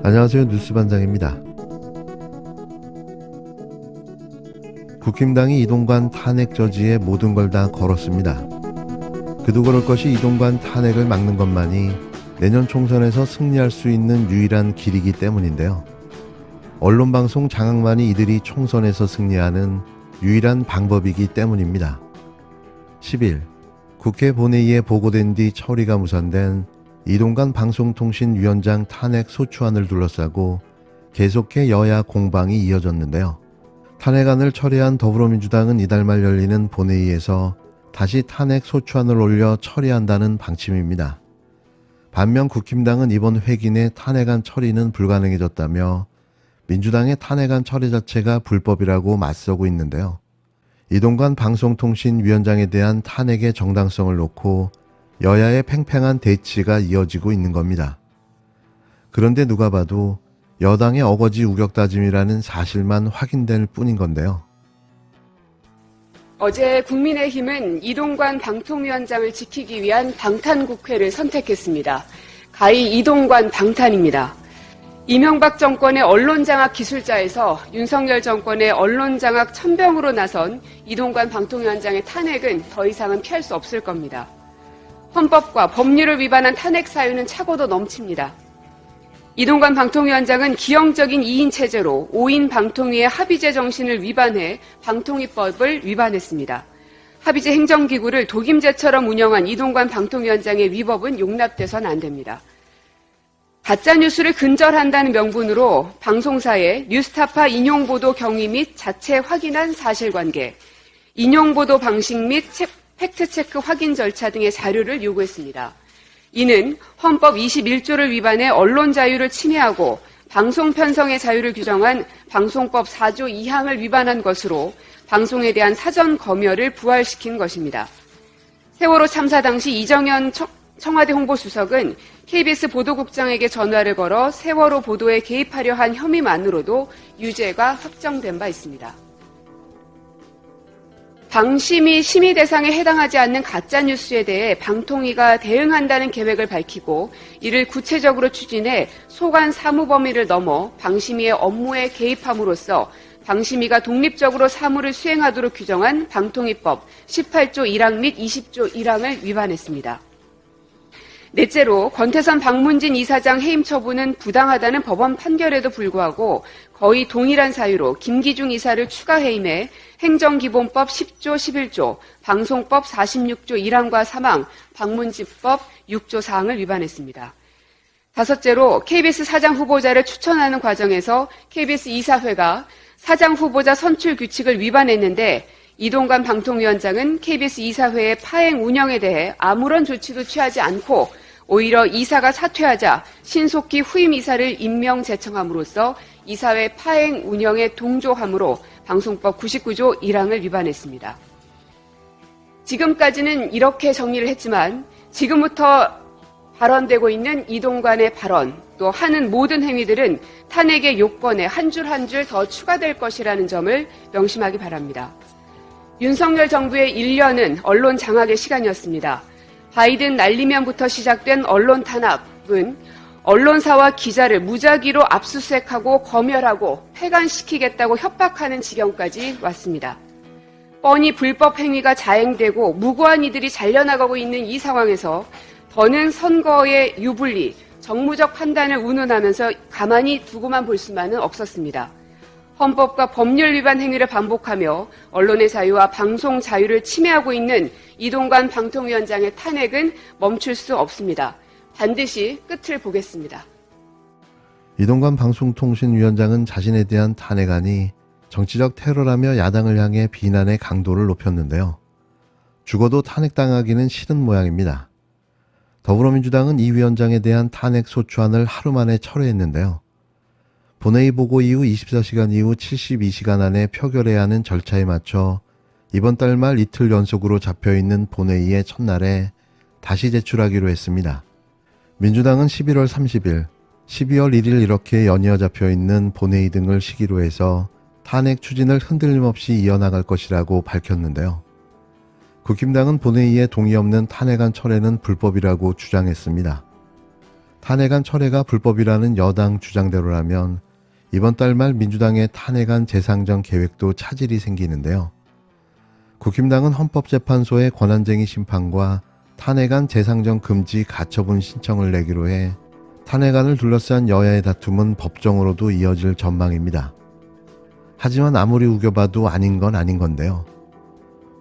안녕하세요. 뉴스반장입니다. 국힘당이 이동관 탄핵 저지에 모든 걸 다 걸었습니다. 그도 그럴 것이 이동관 탄핵을 막는 것만이 내년 총선에서 승리할 수 있는 유일한 길이기 때문인데요. 언론방송 장악만이 이들이 총선에서 승리하는 유일한 방법이기 때문입니다. 10일 국회 본회의에 보고된 뒤 처리가 무산된 이동관 방송통신위원장 탄핵 소추안을 둘러싸고 계속해 여야 공방이 이어졌는데요. 탄핵안을 처리한 더불어민주당은 이달 말 열리는 본회의에서 다시 탄핵 소추안을 올려 처리한다는 방침입니다. 반면 국힘당은 이번 회기 내 탄핵안 처리는 불가능해졌다며 민주당의 탄핵안 처리 자체가 불법이라고 맞서고 있는데요. 이동관 방송통신위원장에 대한 탄핵의 정당성을 놓고 여야의 팽팽한 대치가 이어지고 있는 겁니다. 그런데 누가 봐도 여당의 어거지 우격다짐이라는 사실만 확인될 뿐인 건데요. 어제 국민의힘은 이동관 방통위원장을 지키기 위한 방탄국회를 선택했습니다. 가히 이동관 방탄입니다. 이명박 정권의 언론장악 기술자에서 윤석열 정권의 언론장악 천병으로 나선 이동관 방통위원장의 탄핵은 더 이상은 피할 수 없을 겁니다. 헌법과 법률을 위반한 탄핵 사유는 차고도 넘칩니다. 이동관 방통위원장은 기형적인 2인 체제로 5인 방통위의 합의제 정신을 위반해 방통위법을 위반했습니다. 합의제 행정기구를 독임제처럼 운영한 이동관 방통위원장의 위법은 용납돼선 안 됩니다. 가짜뉴스를 근절한다는 명분으로 방송사에 뉴스타파 인용보도 경위 및 자체 확인한 사실관계, 인용보도 방식 및 팩트체크 확인 절차 등의 자료를 요구했습니다. 이는 헌법 21조를 위반해 언론 자유를 침해하고 방송 편성의 자유를 규정한 방송법 4조 2항을 위반한 것으로 방송에 대한 사전 검열을 부활시킨 것입니다. 세월호 참사 당시 이정현 청와대 홍보수석은 KBS 보도국장에게 전화를 걸어 세월호 보도에 개입하려 한 혐의만으로도 유죄가 확정된 바 있습니다. 방심이 심의 대상에 해당하지 않는 가짜뉴스에 대해 방통위가 대응한다는 계획을 밝히고 이를 구체적으로 추진해 소관 사무 범위를 넘어 방심위의 업무에 개입함으로써 방심위가 독립적으로 사무를 수행하도록 규정한 방통위법 18조 1항 및 20조 1항을 위반했습니다. 넷째로 권태선 박문진 이사장 해임 처분은 부당하다는 법원 판결에도 불구하고 거의 동일한 사유로 김기중 이사를 추가 해임해 행정기본법 10조 11조, 방송법 46조 1항과 3항, 방문지법 6조 4항을 위반했습니다. 다섯째로 KBS 사장 후보자를 추천하는 과정에서 KBS 이사회가 사장 후보자 선출 규칙을 위반했는데 이동관 방통위원장은 KBS 이사회의 파행 운영에 대해 아무런 조치도 취하지 않고 오히려 이사가 사퇴하자 신속히 후임 이사를 임명 제청함으로써 이사회 파행 운영에 동조함으로 방송법 99조 1항을 위반했습니다. 지금까지는 이렇게 정리를 했지만 지금부터 발언되고 있는 이동관의 발언 또 하는 모든 행위들은 탄핵의 요건에 한 줄 한 줄 더 추가될 것이라는 점을 명심하기 바랍니다. 윤석열 정부의 1년은 언론 장악의 시간이었습니다. 바이든 날리면부터 시작된 언론 탄압은 언론사와 기자를 무작위로 압수수색하고 검열하고 폐간시키겠다고 협박하는 지경까지 왔습니다. 뻔히 불법 행위가 자행되고 무고한 이들이 잘려나가고 있는 이 상황에서 더는 선거의 유불리, 정무적 판단을 운운하면서 가만히 두고만 볼 수만은 없었습니다. 헌법과 법률 위반 행위를 반복하며 언론의 자유와 방송 자유를 침해하고 있는 이동관 방통위원장의 탄핵은 멈출 수 없습니다. 반드시 끝을 보겠습니다. 이동관 방송통신위원장은 자신에 대한 탄핵안이 정치적 테러라며 야당을 향해 비난의 강도를 높였는데요. 죽어도 탄핵당하기는 싫은 모양입니다. 더불어민주당은 이 위원장에 대한 탄핵 소추안을 하루 만에 철회했는데요. 본회의 보고 이후 24시간 이후 72시간 안에 표결해야 하는 절차에 맞춰 이번 달 말 이틀 연속으로 잡혀있는 본회의의 첫날에 다시 제출하기로 했습니다. 민주당은 11월 30일, 12월 1일 이렇게 연이어 잡혀있는 본회의 등을 시기로 해서 탄핵 추진을 흔들림 없이 이어나갈 것이라고 밝혔는데요. 국힘당은 본회의에 동의 없는 탄핵안 철회는 불법이라고 주장했습니다. 탄핵안 철회가 불법이라는 여당 주장대로라면 이번 달 말 민주당의 탄핵안 재상정 계획도 차질이 생기는데요. 국힘당은 헌법재판소의 권한쟁의 심판과 탄핵안 재상정 금지 가처분 신청을 내기로 해 탄핵안을 둘러싼 여야의 다툼은 법정으로도 이어질 전망입니다. 하지만 아무리 우겨봐도 아닌 건 아닌 건데요.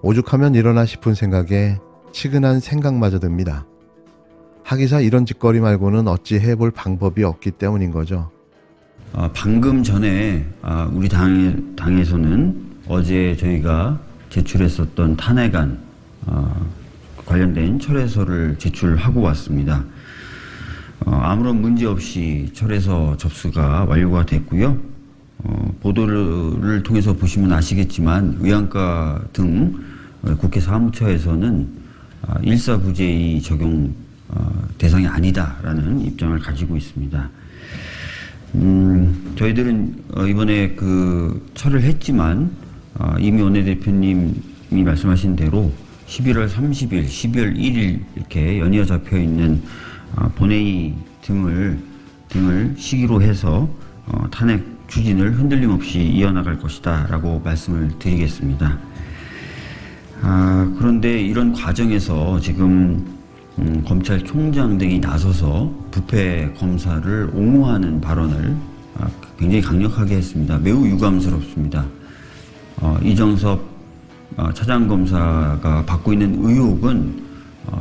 오죽하면 이러나 싶은 생각에 치근한 생각마저 듭니다. 하기사 이런 짓거리 말고는 어찌 해볼 방법이 없기 때문인 거죠. 방금 전에 우리 당에서는 어제 저희가 제출했었던 탄핵안 관련된 철회서를 제출하고 왔습니다. 아무런 문제 없이 철회서 접수가 완료가 됐고요. 보도를 통해서 보시면 아시겠지만 의안가 등 국회 사무처에서는 일사부재의 적용 대상이 아니다라는 입장을 가지고 있습니다. 저희들은 이번에 철회를 했지만 이미 원내대표님이 말씀하신 대로 11월 30일, 12월 1일 이렇게 연이어 잡혀 있는 본회의 등을 시기로 해서 탄핵 추진을 흔들림 없이 이어나갈 것이다 라고 말씀을 드리겠습니다. 그런데 이런 과정에서 지금 검찰총장 등이 나서서 부패 검사를 옹호하는 발언을 굉장히 강력하게 했습니다. 매우 유감스럽습니다. 이정섭 차장검사가 받고 있는 의혹은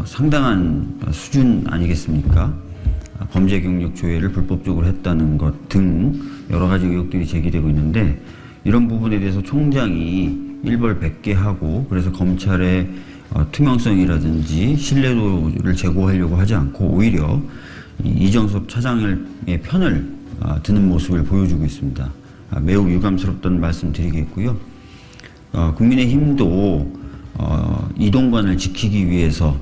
상당한 수준 아니겠습니까? 범죄 경력 조회를 불법적으로 했다는 것 등 여러 가지 의혹들이 제기되고 있는데 이런 부분에 대해서 총장이 일벌백계하고 그래서 검찰의 투명성이라든지 신뢰도를 제고하려고 하지 않고 오히려 이정섭 차장의 편을 드는 모습을 보여주고 있습니다. 매우 유감스럽다는 말씀 드리겠고요. 국민의힘도 이동관을 지키기 위해서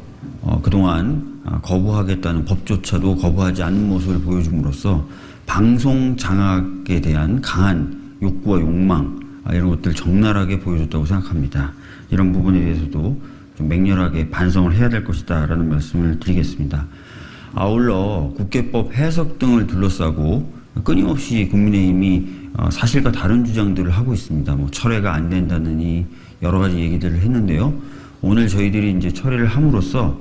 그동안 거부하겠다는 법조차도 거부하지 않는 모습을 보여줌으로써 방송 장악에 대한 강한 욕구와 욕망 이런 것들 적나라하게 보여줬다고 생각합니다. 이런 부분에 대해서도 좀 맹렬하게 반성을 해야 될 것이다 라는 말씀을 드리겠습니다. 아울러 국회법 해석 등을 둘러싸고 끊임없이 국민의힘이 사실과 다른 주장들을 하고 있습니다. 철회가 안 된다느니 여러 가지 얘기들을 했는데요. 오늘 저희들이 이제 철회를 함으로써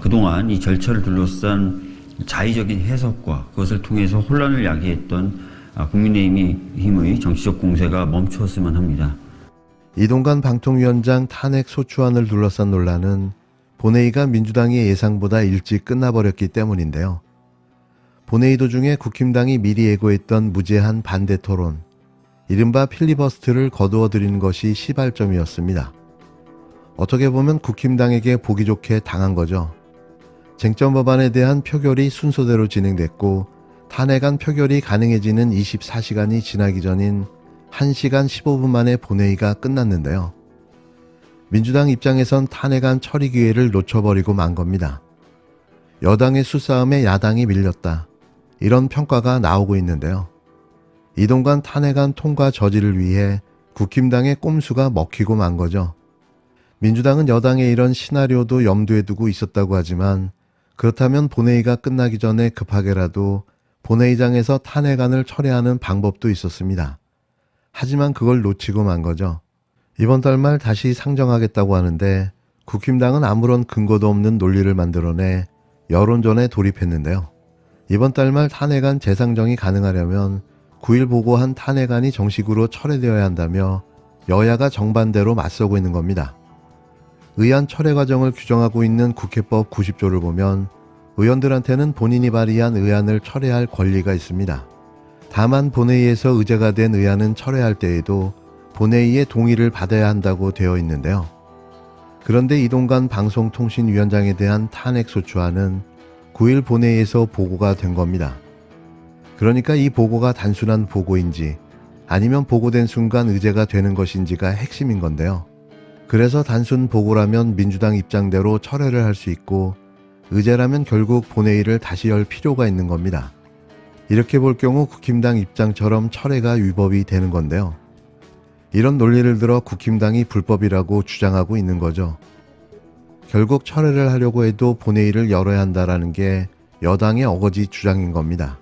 그동안 이 절차를 둘러싼 자의적인 해석과 그것을 통해서 혼란을 야기했던 국민의힘의 정치적 공세가 멈추었으면 합니다. 이동관 방통위원장 탄핵 소추안을 둘러싼 논란은 본회의가 민주당의 예상보다 일찍 끝나버렸기 때문인데요. 본회의 도중에 국힘당이 미리 예고했던 무제한 반대 토론, 이른바 필리버스트를 거두어들이는 것이 시발점이었습니다. 어떻게 보면 국힘당에게 보기 좋게 당한 거죠. 쟁점 법안에 대한 표결이 순서대로 진행됐고 탄핵안 표결이 가능해지는 24시간이 지나기 전인 1시간 15분 만에 본회의가 끝났는데요. 민주당 입장에선 탄핵안 처리 기회를 놓쳐버리고 만 겁니다. 여당의 수싸움에 야당이 밀렸다. 이런 평가가 나오고 있는데요. 이동관 탄핵안 통과 저지를 위해 국힘당의 꼼수가 먹히고 만 거죠. 민주당은 여당의 이런 시나리오도 염두에 두고 있었다고 하지만 그렇다면 본회의가 끝나기 전에 급하게라도 본회의장에서 탄핵안을 철회하는 방법도 있었습니다. 하지만 그걸 놓치고 만 거죠. 이번 달 말 다시 상정하겠다고 하는데 국힘당은 아무런 근거도 없는 논리를 만들어내 여론전에 돌입했는데요. 이번 달 말 탄핵안 재상정이 가능하려면 9일 보고한 탄핵안이 정식으로 철회되어야 한다며 여야가 정반대로 맞서고 있는 겁니다. 의안 철회 과정을 규정하고 있는 국회법 90조를 보면 의원들한테는 본인이 발의한 의안을 철회할 권리가 있습니다. 다만 본회의에서 의제가 된 의안은 철회할 때에도 본회의의 동의를 받아야 한다고 되어 있는데요. 그런데 이동관 방송통신위원장에 대한 탄핵소추안은 9일 본회의에서 보고가 된 겁니다. 그러니까 이 보고가 단순한 보고인지 아니면 보고된 순간 의제가 되는 것인지가 핵심인 건데요. 그래서 단순 보고라면 민주당 입장대로 철회를 할 수 있고 의제라면 결국 본회의를 다시 열 필요가 있는 겁니다. 이렇게 볼 경우 국힘당 입장처럼 철회가 위법이 되는 건데요. 이런 논리를 들어 국힘당이 불법이라고 주장하고 있는 거죠. 결국 철회를 하려고 해도 본회의를 열어야 한다라는 게 여당의 어거지 주장인 겁니다.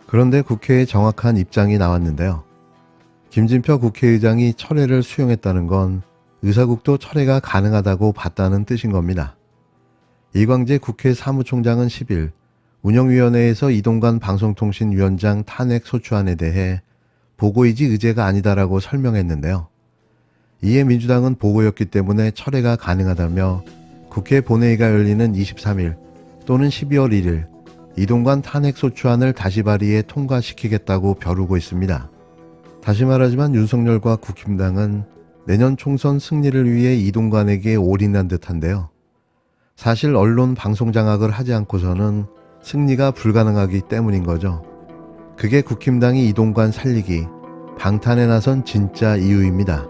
그런데 국회에 정확한 입장이 나왔는데요. 김진표 국회의장이 철회를 수용했다는 건 의사국도 철회가 가능하다고 봤다는 뜻인 겁니다. 이광재 국회 사무총장은 10일 운영위원회에서 이동관 방송통신위원장 탄핵 소추안에 대해 보고이지 의제가 아니다라고 설명했는데요. 이에 민주당은 보고였기 때문에 철회가 가능하다며 국회 본회의가 열리는 23일 또는 12월 1일 이동관 탄핵 소추안을 다시 발의해 통과시키겠다고 벼르고 있습니다. 다시 말하지만 윤석열과 국힘당은 내년 총선 승리를 위해 이동관에게 올인한 듯한데요. 사실 언론 방송 장악을 하지 않고서는 승리가 불가능하기 때문인 거죠. 그게 국힘당이 이동관 살리기, 방탄에 나선 진짜 이유입니다.